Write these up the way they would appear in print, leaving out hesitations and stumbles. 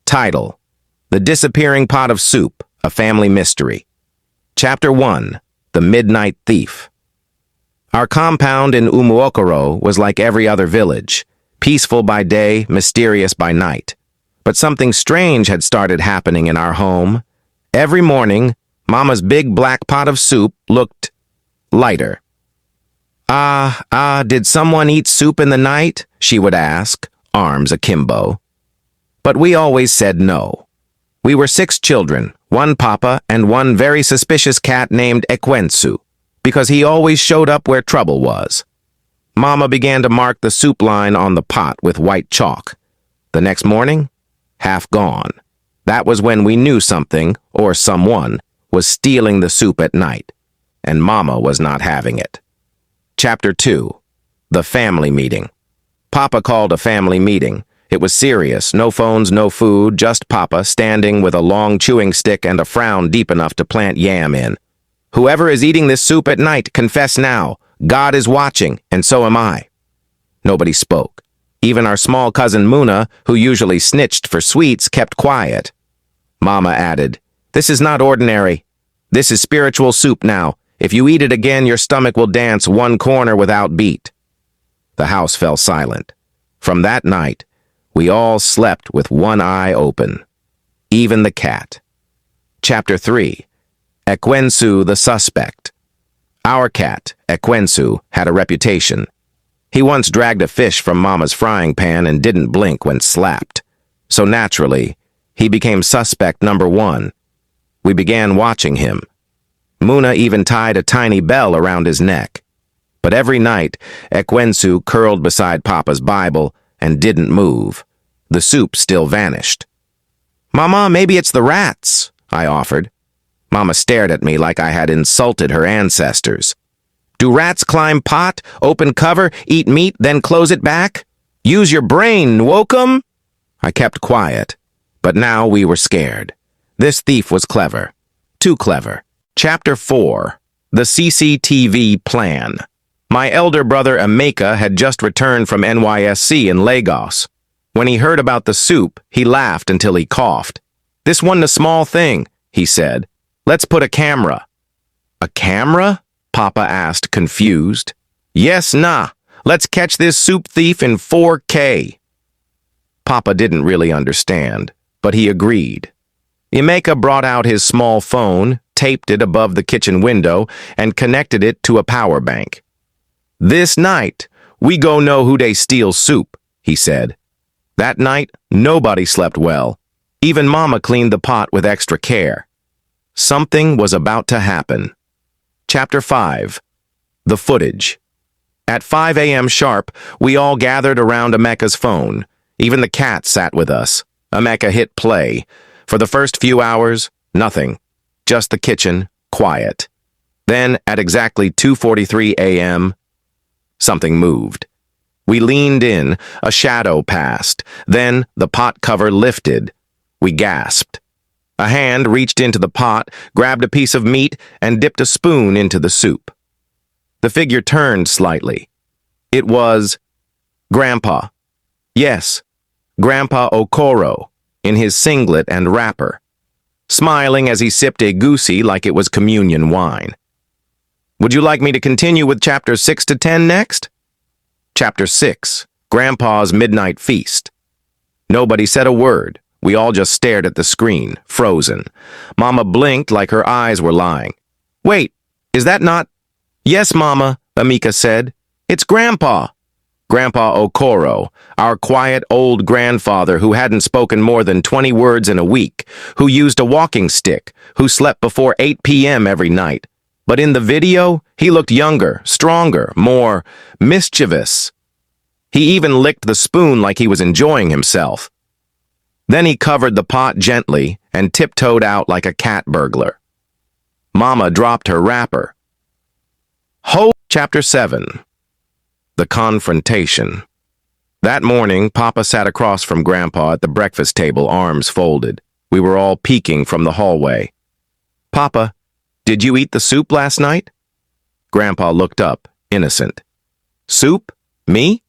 Title: The Disappearing Pot of Soup, A Family Mystery. Chapter 1: The Midnight Thief. Our compound in Umuokoro was like every other village, peaceful by day, mysterious by night. But something strange had started happening in our home. Every morning, Mama's big black pot of soup looked lighter. Did someone eat soup in the night? She would ask, arms akimbo. But we always said no. We were 6 children, 1 papa and 1 very suspicious cat named Ekwensu, because he always showed up where trouble was. Mama began to mark the soup line on the pot with white chalk. The next morning, half gone. That was when we knew something, or someone, was stealing the soup at night, and Mama was not having it. Chapter 2: The Family Meeting. Papa called a family meeting. It was serious, no phones, no food, just Papa standing with a long chewing stick and a frown deep enough to plant yam in. Whoever is eating this soup at night, confess now. God is watching, and so am I. Nobody spoke. Even our small cousin Muna, who usually snitched for sweets, kept quiet. Mama added, "This is not ordinary. This is spiritual soup now. If you eat it again, your stomach will dance one corner without beat." The house fell silent. From that night, we all slept with one eye open. Even the cat. Chapter 3: Ekwensu the Suspect. Our cat, Ekwensu, had a reputation. He once dragged a fish from Mama's frying pan and didn't blink when slapped. So naturally, he became suspect number 1. We began watching him. Muna even tied a tiny bell around his neck. But every night, Ekwensu curled beside Papa's Bible and didn't move. The soup still vanished. "Mama, maybe it's the rats," I offered. Mama stared at me like I had insulted her ancestors. "Do rats climb pot, open cover, eat meat, then close it back? Use your brain, wokum?" I kept quiet, but now we were scared. This thief was clever. Too clever. Chapter 4: The CCTV Plan. My elder brother Emeka had just returned from NYSC in Lagos. When he heard about the soup, he laughed until he coughed. "This wasn't a small thing," he said. "Let's put a camera." "A camera?" Papa asked, confused. "Yes, nah. Let's catch this soup thief in 4K. Papa didn't really understand, but he agreed. Emeka brought out his small phone, taped it above the kitchen window, and connected it to a power bank. "This night, we go know who they steal soup," he said. That night, nobody slept well. Even Mama cleaned the pot with extra care. Something was about to happen. Chapter 5: The Footage. At 5 a.m. sharp, we all gathered around Emeka's phone. Even the cat sat with us. Emeka hit play. For the first few hours, nothing. Just the kitchen, quiet. Then, at exactly 2:43 a.m., something moved. We leaned in, a shadow passed. Then, the pot cover lifted. We gasped. A hand reached into the pot, grabbed a piece of meat, and dipped a spoon into the soup. The figure turned slightly. It was Grandpa. Yes, Grandpa Okoro, in his singlet and wrapper, smiling as he sipped a goosey like it was communion wine. Would you like me to continue with chapters 6 to 10 next? Chapter 6: Grandpa's Midnight Feast. Nobody said a word. We all just stared at the screen, frozen. Mama blinked like her eyes were lying. "Wait, is that not—" "Yes, Mama," Emeka said. "It's Grandpa." Grandpa Okoro, our quiet old grandfather who hadn't spoken more than 20 words in a week, who used a walking stick, who slept before 8 p.m. every night. But in the video, he looked younger, stronger, more mischievous. He even licked the spoon like he was enjoying himself. Then he covered the pot gently and tiptoed out like a cat burglar. Mama dropped her wrapper. Chapter 7: The Confrontation. That morning, Papa sat across from Grandpa at the breakfast table, arms folded. We were all peeking from the hallway. "Papa, did you eat the soup last night?" Grandpa looked up, innocent. "Soup? Me?"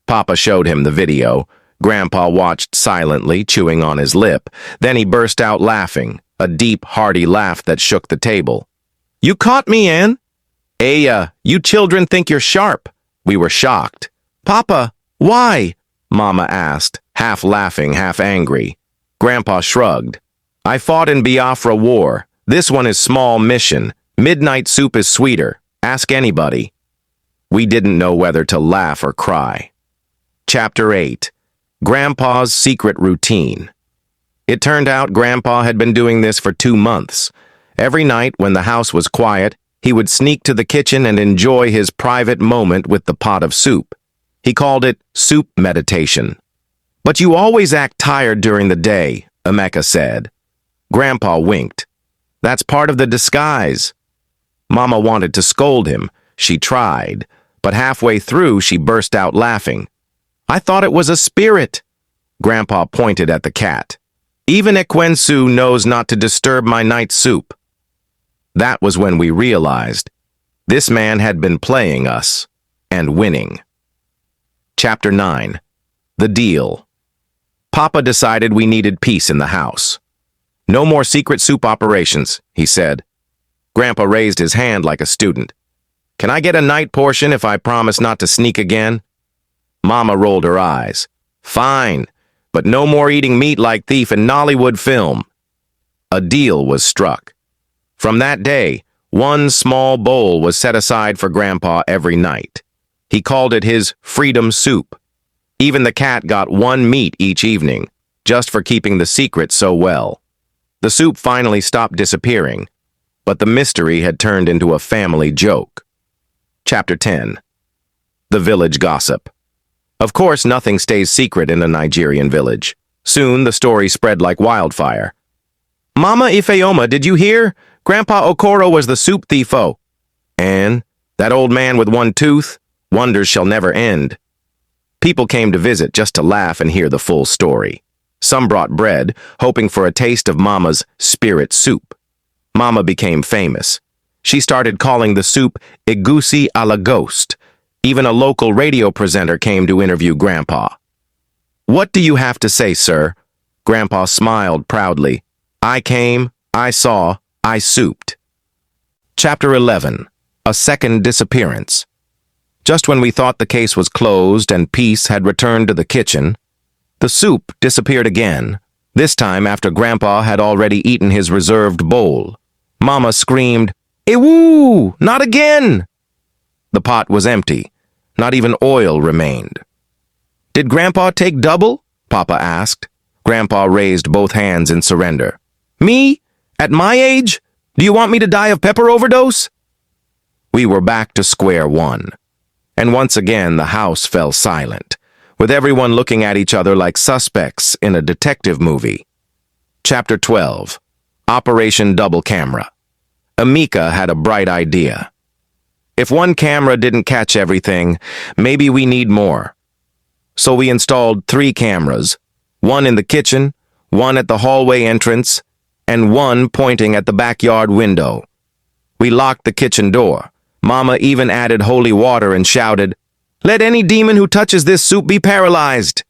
Papa showed him the video. Grandpa watched silently, chewing on his lip. Then he burst out laughing, a deep, hearty laugh that shook the table. "You caught me, Ann?" "Aya, you children think you're sharp." We were shocked. "Papa, why?" Mama asked, half laughing, half angry. Grandpa shrugged. "I fought in Biafra War. This one is small mission. Midnight soup is sweeter. Ask anybody." We didn't know whether to laugh or cry. Chapter 8. Grandpa's Secret Routine. It turned out Grandpa had been doing this for 2 months. Every night when the house was quiet, he would sneak to the kitchen and enjoy his private moment with the pot of soup. He called it soup meditation. "But you always act tired during the day," Emeka said. Grandpa winked. "That's part of the disguise." Mama wanted to scold him. She tried, but halfway through she burst out laughing. "I thought it was a spirit." Grandpa pointed at the cat. "Even Ekwensu knows not to disturb my night soup." That was when we realized this man had been playing us and winning. Chapter 9. The Deal. Papa decided we needed peace in the house. "No more secret soup operations," he said. Grandpa raised his hand like a student. "Can I get a night portion if I promise not to sneak again?" Mama rolled her eyes. "Fine, but no more eating meat like thief in Nollywood film." A deal was struck. From that day, one small bowl was set aside for Grandpa every night. He called it his freedom soup. Even the cat got one meat each evening, just for keeping the secret so well. The soup finally stopped disappearing, but the mystery had turned into a family joke. Chapter 10. The Village Gossip. Of course, nothing stays secret in a Nigerian village. Soon, the story spread like wildfire. "Mama Ifeoma, did you hear? Grandpa Okoro was the soup thief-o." "And that old man with one tooth? Wonders shall never end." People came to visit just to laugh and hear the full story. Some brought bread, hoping for a taste of Mama's spirit soup. Mama became famous. She started calling the soup Egusi a la Ghost. Even a local radio presenter came to interview Grandpa. "What do you have to say, sir?" Grandpa smiled proudly. "I came, I saw, I souped." Chapter 11. A Second Disappearance. Just when we thought the case was closed and peace had returned to the kitchen, the soup disappeared again, this time after Grandpa had already eaten his reserved bowl. Mama screamed, "Ewoo! Not again!" The pot was empty. Not even oil remained. "Did Grandpa take double?" Papa asked. Grandpa raised both hands in surrender. "Me? At my age? Do you want me to die of pepper overdose?" We were back to square one. And once again the house fell silent, with everyone looking at each other like suspects in a detective movie. Chapter 12. Operation Double Camera. Emeka had a bright idea. If one camera didn't catch everything, maybe we need more. So we installed 3 cameras, one in the kitchen, one at the hallway entrance, and one pointing at the backyard window. We locked the kitchen door. Mama even added holy water and shouted, "Let any demon who touches this soup be paralyzed."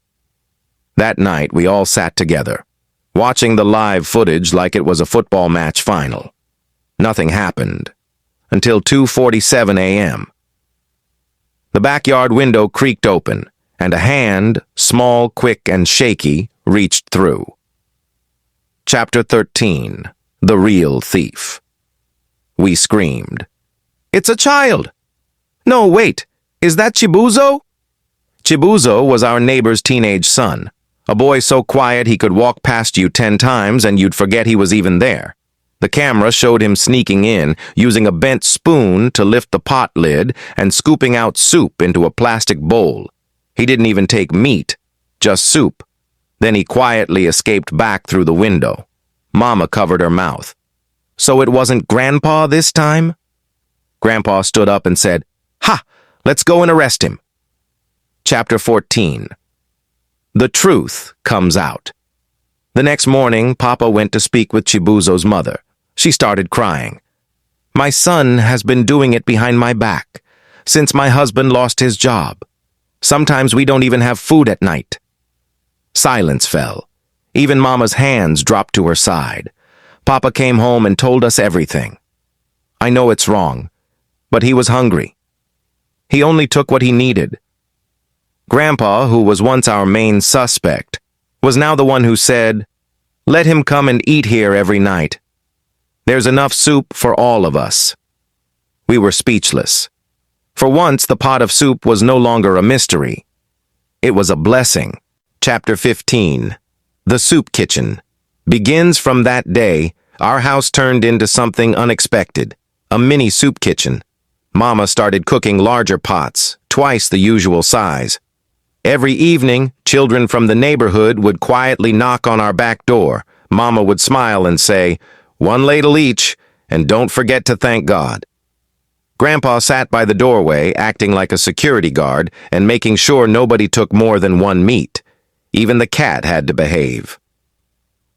That night, we all sat together, watching the live footage like it was a football match final. Nothing happened until 2:47 a.m. The backyard window creaked open, and a hand, small, quick, and shaky, reached through. Chapter 13. The Real Thief. We screamed. "It's a child!" "No, wait, is that Chibuzo?" Chibuzo was our neighbor's teenage son, a boy so quiet he could walk past you 10 times and you'd forget he was even there. The camera showed him sneaking in, using a bent spoon to lift the pot lid and scooping out soup into a plastic bowl. He didn't even take meat, just soup. Then he quietly escaped back through the window. Mama covered her mouth. So it wasn't Grandpa this time? Grandpa stood up and said, "Ha! Let's go and arrest him." Chapter 14. The truth comes out. The next morning, Papa went to speak with Chibuzo's mother. She started crying. "My son has been doing it behind my back, since my husband lost his job. Sometimes we don't even have food at night." Silence fell. Even Mama's hands dropped to her side. Papa came home and told us everything. I know it's wrong, but he was hungry. He only took what he needed. Grandpa, who was once our main suspect, was now the one who said, "Let him come and eat here every night. There's enough soup for all of us." We were speechless. For once, the pot of soup was no longer a mystery. It was a blessing. Chapter 15. The Soup Kitchen. Begins from that day, our house turned into something unexpected, a mini soup kitchen. Mama started cooking larger pots, twice the usual size. Every evening, children from the neighborhood would quietly knock on our back door. Mama would smile and say, "One ladle each, and don't forget to thank God." Grandpa sat by the doorway, acting like a security guard and making sure nobody took more than one meat. Even the cat had to behave.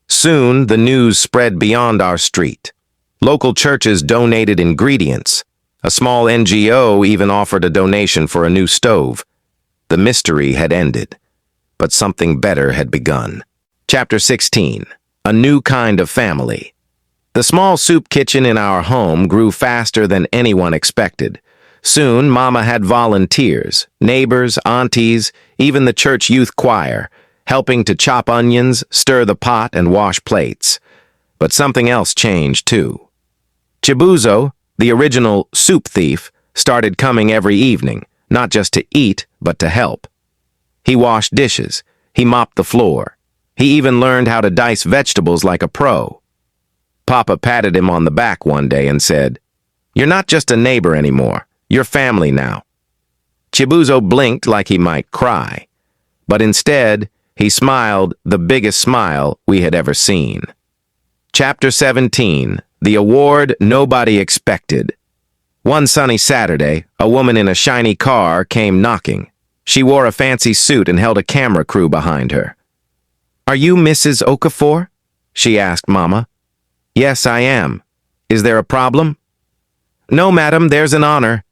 Soon, the news spread beyond our street. Local churches donated ingredients. A small NGO even offered a donation for a new stove. The mystery had ended, but something better had begun. Chapter 16. A New Kind of Family. The small soup kitchen in our home grew faster than anyone expected. Soon, Mama had volunteers, neighbors, aunties, even the church youth choir, helping to chop onions, stir the pot, and wash plates. But something else changed, too. Chibuzo, the original soup thief, started coming every evening, not just to eat, but to help. He washed dishes. He mopped the floor. He even learned how to dice vegetables like a pro. Papa patted him on the back one day and said, "You're not just a neighbor anymore. You're family now." Chibuzo blinked like he might cry, but instead, he smiled the biggest smile we had ever seen. Chapter 17. The Award Nobody Expected. One sunny Saturday, a woman in a shiny car came knocking. She wore a fancy suit and held a camera crew behind her. "Are you Mrs. Okafor?" she asked Mama. "Yes, I am. Is there a problem?" "No, madam, there's an honor."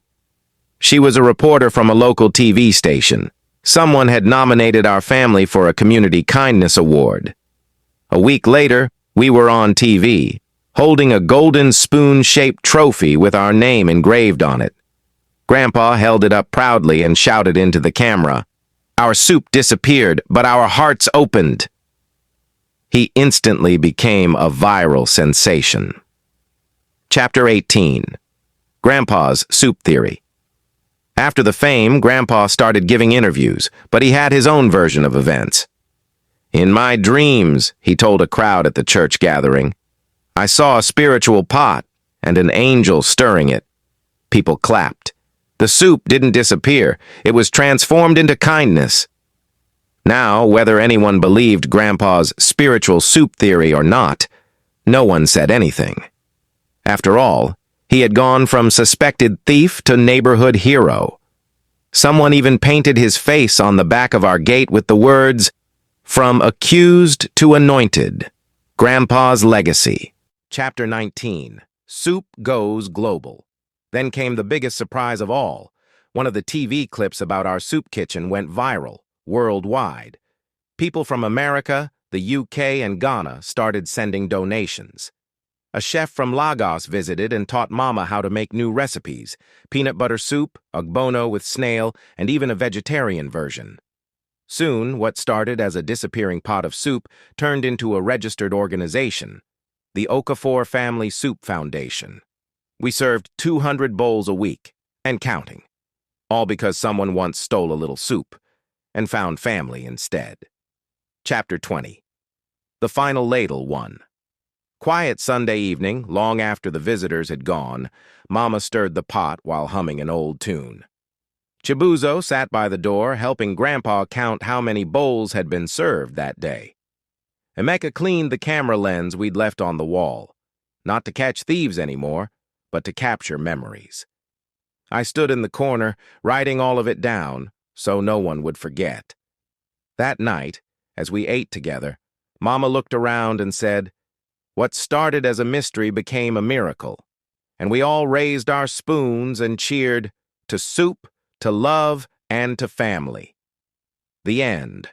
She was a reporter from a local TV station. Someone had nominated our family for a Community Kindness Award. A week later, we were on TV, holding a golden spoon-shaped trophy with our name engraved on it. Grandpa held it up proudly and shouted into the camera, "Our soup disappeared, but our hearts opened." He instantly became a viral sensation. Chapter 18. Grandpa's Soup Theory. After the fame, Grandpa started giving interviews, but he had his own version of events. "In my dreams," he told a crowd at the church gathering, "I saw a spiritual pot and an angel stirring it." People clapped. The soup didn't disappear. It was transformed into kindness. Now, whether anyone believed Grandpa's spiritual soup theory or not, no one said anything. After all, he had gone from suspected thief to neighborhood hero. Someone even painted his face on the back of our gate with the words, "From accused to anointed. Grandpa's Legacy." Chapter 19. Soup Goes Global. Then came the biggest surprise of all. One of the TV clips about our soup kitchen went viral, worldwide. People from America, the UK, and Ghana started sending donations. A chef from Lagos visited and taught Mama how to make new recipes, peanut butter soup, ogbono with snail, and even a vegetarian version. Soon, what started as a disappearing pot of soup turned into a registered organization, the Okafor Family Soup Foundation. We served 200 bowls a week, and counting, all because someone once stole a little soup and found family instead. Chapter 20. The Final Ladle Won. Quiet Sunday evening, long after the visitors had gone, Mama stirred the pot while humming an old tune. Chibuzo sat by the door, helping Grandpa count how many bowls had been served that day. Emeka cleaned the camera lens we'd left on the wall, not to catch thieves anymore, but to capture memories. I stood in the corner, writing all of it down, so no one would forget. That night, as we ate together, Mama looked around and said, "What started as a mystery became a miracle," and we all raised our spoons and cheered, "To soup, to love, and to family." The end.